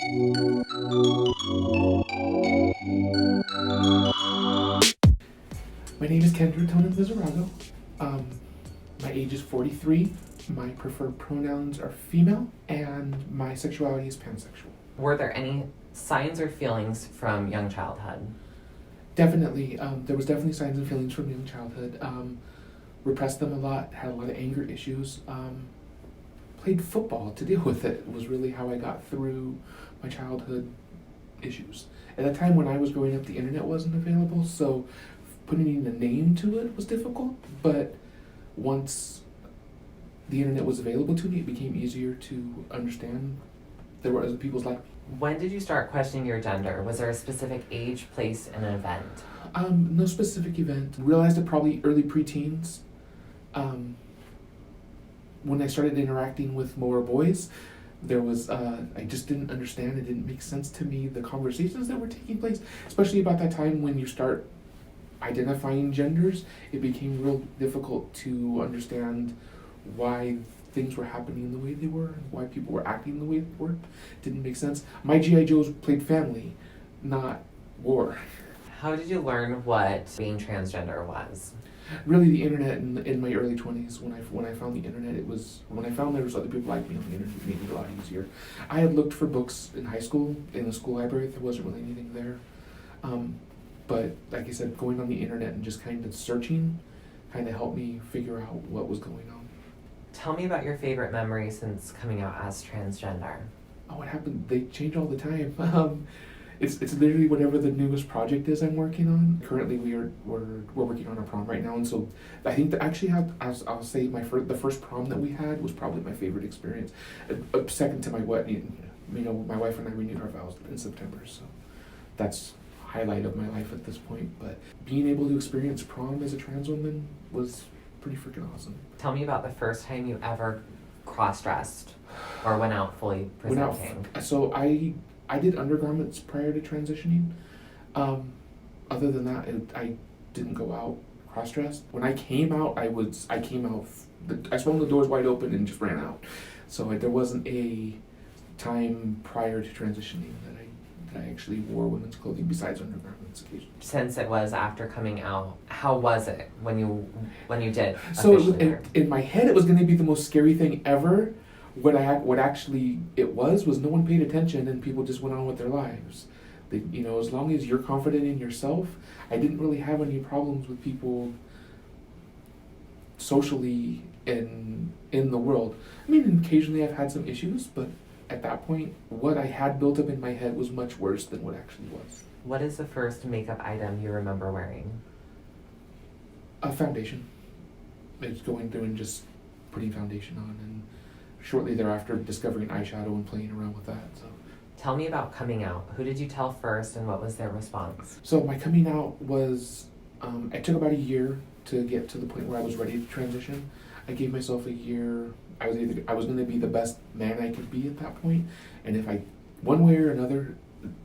My name is Kendra Tonan-Lizzarago. My age is 43. My preferred pronouns are female, and my sexuality is pansexual. Were there any signs or feelings from young childhood? Definitely, there was definitely signs and feelings from young childhood. Repressed them a lot, had a lot of anger issues. Played football to deal with it was really how I got through my childhood issues. At a time when I was growing up, the internet wasn't available, so putting a name to it was difficult, but once the internet was available to me, it became easier to understand there were other people's lives. When did you start questioning your gender? Was there a specific age, place, and an event? No specific event. Realized it probably early preteens. When I started interacting with more boys, there was, I just didn't understand, it didn't make sense to me, the conversations that were taking place, especially about that time when you start identifying genders. It became real difficult to understand why things were happening the way they were, and why people were acting the way they were. Didn't make sense. My G.I. Joes played family, not war. How did you learn what being transgender was? Really, the internet in my early 20s, when I found the internet, when I found there was other people like me on the internet, it made it a lot easier. I had looked for books in high school, in the school library. There wasn't really anything there. But like I said, going on the internet and just kind of searching kind of helped me figure out what was going on. Tell me about your favorite memory since coming out as transgender. Oh, what happened? They change all the time. It's literally whatever the newest project is I'm working on. Currently, we're working on a prom right now, and so I think that actually I'll say the first prom that we had was probably my favorite experience. Second to my wedding, my wife and I renewed our vows in September, so that's highlight of my life at this point. But being able to experience prom as a trans woman was pretty freaking awesome. Tell me about the first time you ever cross-dressed or went out fully presenting. So I did undergarments prior to transitioning. Other than that, I didn't go out cross-dressed. When I came out, I swung the doors wide open and just ran out. So there wasn't a time prior to transitioning that I actually wore women's clothing besides undergarments occasionally. Since it was after coming out, how was it when you did? So in my head, it was going to be the most scary thing ever. What actually it was no one paid attention and people just went on with their lives. As long as you're confident in yourself, I didn't really have any problems with people socially in the world. I mean, occasionally I've had some issues, but at that point, what I had built up in my head was much worse than what actually was. What is the first makeup item you remember wearing? A foundation. It's going through and just putting foundation on, and shortly thereafter discovering eyeshadow and playing around with that. So, tell me about coming out. Who did you tell first and what was their response? So my coming out was, it took about a year to get to the point where I was ready to transition. I gave myself a year. I was going to be the best man I could be at that point, and if one way or another,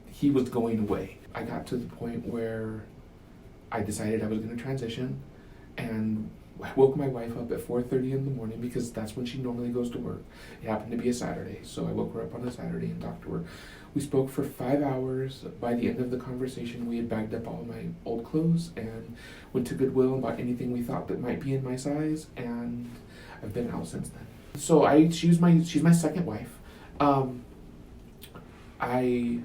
he was going away. I got to the point where I decided I was going to transition, and I woke my wife up at 4:30 in the morning because that's when she normally goes to work. It happened to be a Saturday, so I woke her up on a Saturday and talked to her. We spoke for 5 hours. By the end of the conversation, we had bagged up all my old clothes and went to Goodwill and bought anything we thought that might be in my size, and I've been out since then. So she's my second wife. I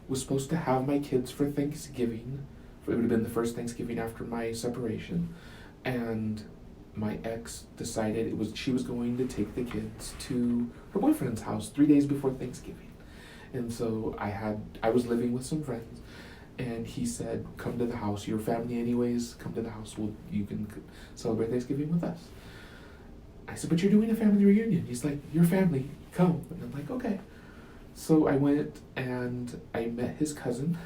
was supposed to have my kids for Thanksgiving. It would have been the first Thanksgiving after my separation. And my ex decided she was going to take the kids to her boyfriend's house 3 days before Thanksgiving. And so I was living with some friends, and he said, come to the house, your family anyways, come to the house, you can celebrate Thanksgiving with us. I said, but you're doing a family reunion. He's like, your family, come. And I'm like, okay. So I went and I met his cousin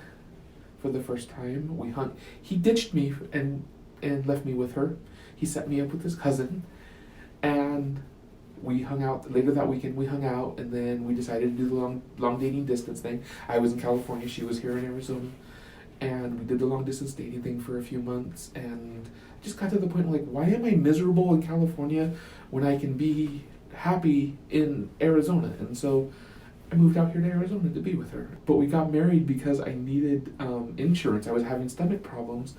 for the first time. He ditched me and left me with her. He set me up with his cousin, and we hung out. Later that weekend, we hung out, and then we decided to do the long dating distance thing. I was in California, she was here in Arizona, and we did the long distance dating thing for a few months, and just got to the point like, why am I miserable in California when I can be happy in Arizona? And so I moved out here to Arizona to be with her. But we got married because I needed insurance. I was having stomach problems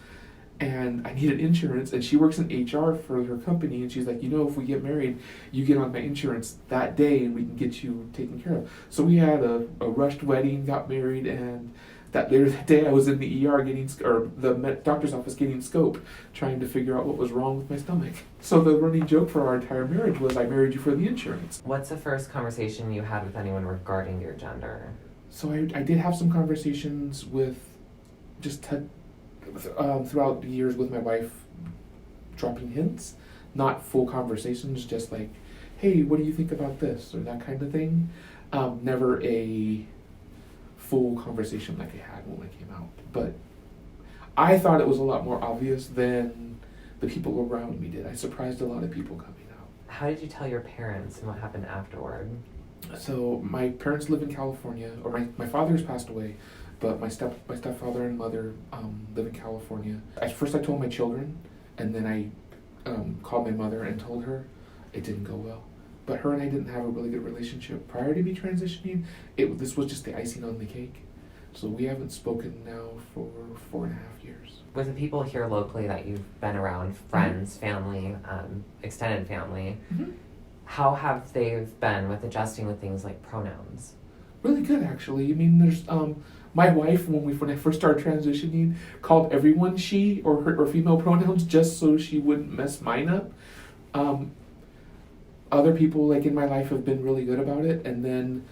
and I needed insurance, and she works in HR for her company, and she's like, if we get married, you get on my insurance that day and we can get you taken care of. So we had a rushed wedding, got married, and that later that day I was in the ER the doctor's office getting scoped, trying to figure out what was wrong with my stomach. So the running joke for our entire marriage was, I married you for the insurance. What's the first conversation you had with anyone regarding your gender? So I did have some conversations with throughout the years with my wife, dropping hints, not full conversations, just like, hey, what do you think about this, or that kind of thing. Never a full conversation like I had when I came out. But I thought it was a lot more obvious than the people around me did. I surprised a lot of people coming out. How did you tell your parents and what happened afterward? So my parents live in California, or my father's passed away, but my stepfather and mother live in California. At first I told my children, and then I called my mother and told her. It didn't go well. But her and I didn't have a really good relationship prior to me transitioning. This was just the icing on the cake. So we haven't spoken now for 4.5 years. With the people here locally that you've been around, friends, family, extended family, how have they been with adjusting with things like pronouns? Really good, actually. I mean, there's my wife, when I first started transitioning, called everyone she or her or female pronouns just so she wouldn't mess mine up. Other people like in my life have been really good about it, and then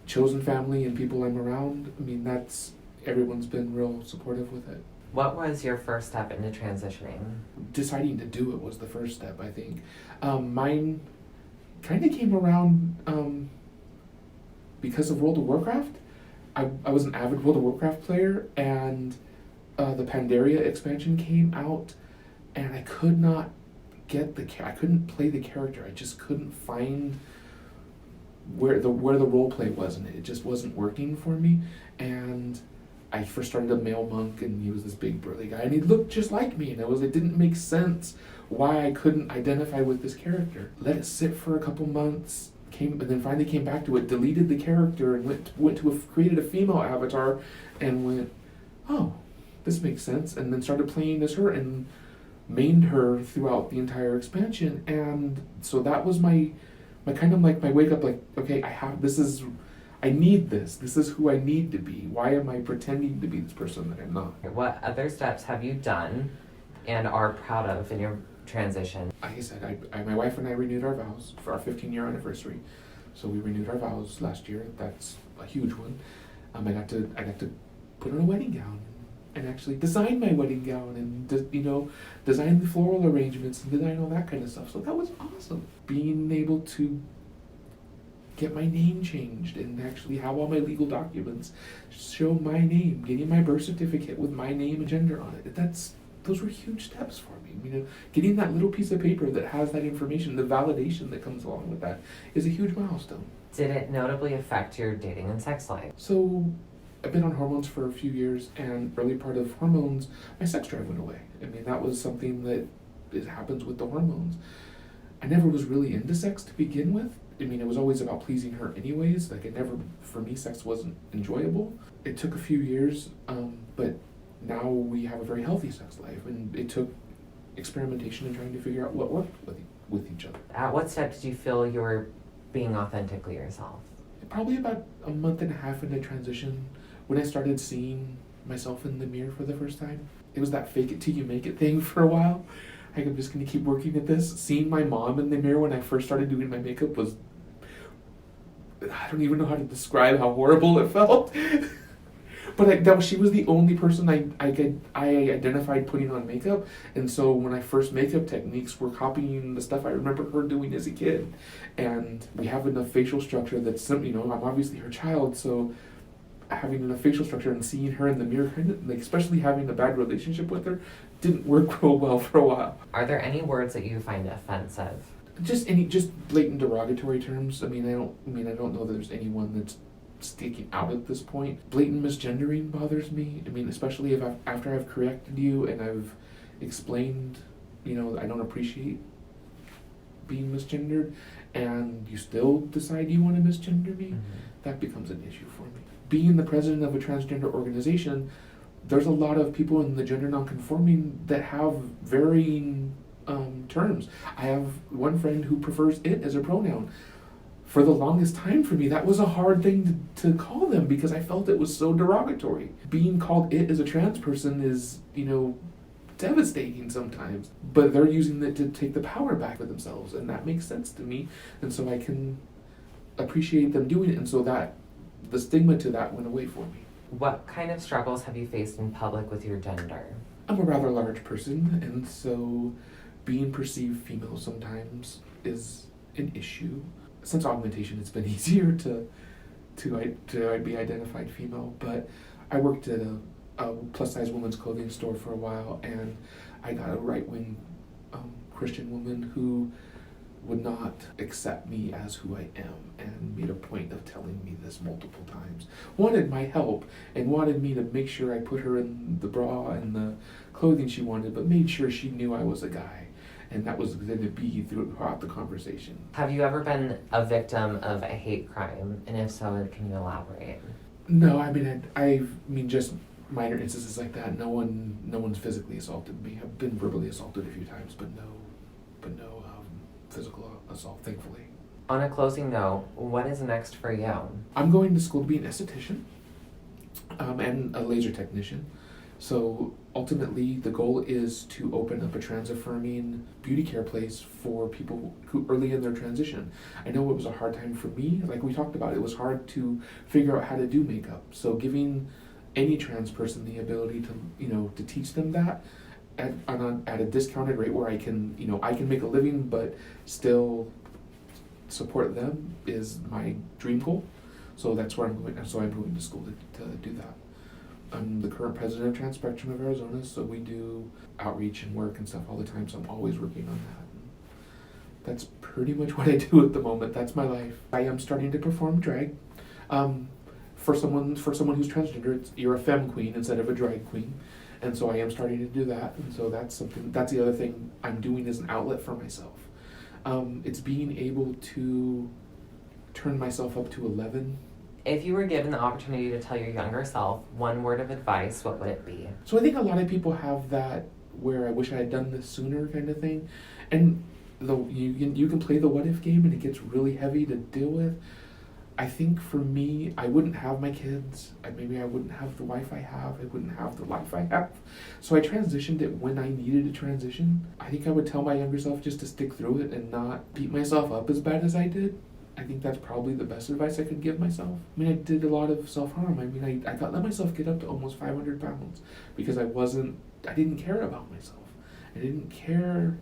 chosen family and people I'm around, I mean, everyone's been real supportive with it. What was your first step into transitioning? Deciding to do it was the first step, I think. Mine kind of came around because of World of Warcraft. I was an avid World of Warcraft player, and the Pandaria expansion came out, and I could not I couldn't play the character. I just couldn't find where the role play was in it. It just wasn't working for me. And I first started a male monk, and he was this big burly guy, and he looked just like me, and it didn't make sense why I couldn't identify with this character. Let it sit for a couple months, and then finally came back to it, deleted the character, and created a female avatar, and went, oh, this makes sense, and then started playing as her and mained her throughout the entire expansion. And so that was my kind of like my wake up, like, okay, I need this. This is who I need to be. Why am I pretending to be this person that I'm not? What other steps have you done and are proud of in your transition? Like I said, my wife and I renewed our vows for our 15-year anniversary. So we renewed our vows last year. That's a huge one. I got to put on a wedding gown and actually design my wedding gown and design the floral arrangements and design all that kind of stuff. So that was awesome. Being able to get my name changed and actually have all my legal documents show my name, getting my birth certificate with my name and gender on it. Those were huge steps for me. Getting that little piece of paper that has that information, the validation that comes along with that, is a huge milestone. Did it notably affect your dating and sex life? So I've been on hormones for a few years, and early part of hormones, my sex drive went away. I mean, that was something that happens with the hormones. I never was really into sex to begin with. I mean, it was always about pleasing her anyways. Like, for me, sex wasn't enjoyable. It took a few years, but now we have a very healthy sex life, and it took experimentation and trying to figure out what worked with each other. At what step did you feel you were being authentically yourself? Probably about a month and a half into transition, when I started seeing myself in the mirror for the first time. It was that fake it till you make it thing for a while. I'm just going to keep working at this. Seeing my mom in the mirror when I first started doing my makeup was, I don't even know how to describe how horrible it felt. But she was the only person I identified putting on makeup. And so when I first makeup techniques were copying the stuff I remember her doing as a kid. And we have enough facial structure that's, I'm obviously her child, so having enough facial structure and seeing her in the mirror, kind of, like, especially having a bad relationship with her, didn't work real well for a while. Are there any words that you find offensive? Just blatant derogatory terms. I don't know that there's anyone that's sticking out at this point. Blatant misgendering bothers me. I mean, especially after I've corrected you and I've explained, I don't appreciate being misgendered, and you still decide you want to misgender me. that becomes an issue for me. Being the president of a transgender organization, there's a lot of people in the gender nonconforming that have varying terms. I have one friend who prefers it as a pronoun. For the longest time for me, that was a hard thing to call them because I felt it was so derogatory. Being called it as a trans person is, devastating sometimes. But they're using it to take the power back for themselves, and that makes sense to me. And so I can appreciate them doing it, and so that the stigma to that went away for me. What kind of struggles have you faced in public with your gender? I'm a rather large person, and so being perceived female sometimes is an issue. Since augmentation, it's been easier to be identified female, but I worked at a plus-size women's clothing store for a while, and I got a right-wing Christian woman who would not accept me as who I am and made a point of telling me this multiple times. Wanted my help and wanted me to make sure I put her in the bra and the clothing she wanted, but made sure she knew I was a guy. And that was going to be throughout the conversation. Have you ever been a victim of a hate crime? And if so, can you elaborate? No, I mean just minor instances like that. No one's physically assaulted me. I've been verbally assaulted a few times, but no physical assault, thankfully. On a closing note, what is next for you? I'm going to school to be an esthetician and a laser technician. So ultimately, the goal is to open up a trans-affirming beauty care place for people who early in their transition. I know it was a hard time for me. Like we talked about, it was hard to figure out how to do makeup. So giving any trans person the ability to teach them that at a discounted rate where I can make a living but still support them is my dream goal. So that's where I'm going. So I'm going to school to do that. I'm the current president of TransSpectrum of Arizona, so we do outreach and work and stuff all the time, so I'm always working on that. That's pretty much what I do at the moment. That's my life. I am starting to perform drag. For someone who's transgender, you're a femme queen instead of a drag queen. And so I am starting to do that. And so that's the other thing I'm doing as an outlet for myself. It's being able to turn myself up to 11. If you were given the opportunity to tell your younger self one word of advice, what would it be? So I think a lot of people have that where I wish I had done this sooner kind of thing. And you can play the what if game and it gets really heavy to deal with. I think for me, I wouldn't have my kids. Maybe I wouldn't have the wife I have. I wouldn't have the life I have. So I transitioned it when I needed to transition. I think I would tell my younger self just to stick through it and not beat myself up as bad as I did. I think that's probably the best advice I could give myself. I mean, I did a lot of self-harm. I mean, I let myself get up to almost 500 pounds because I didn't care about myself. I didn't care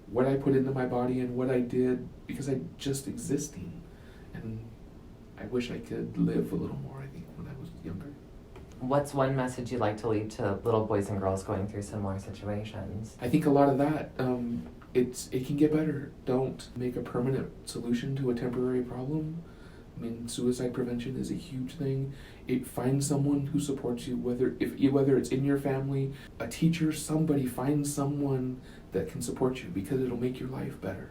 what I put into my body and what I did because I just existing. And I wish I could live a little more, I think, when I was younger. What's one message you'd like to leave to little boys and girls going through similar situations? I think a lot of that, it can get better. Don't make a permanent solution to a temporary problem. I mean, suicide prevention is a huge thing. Find someone who supports you, whether it's in your family, a teacher, somebody, find someone that can support you because it'll make your life better.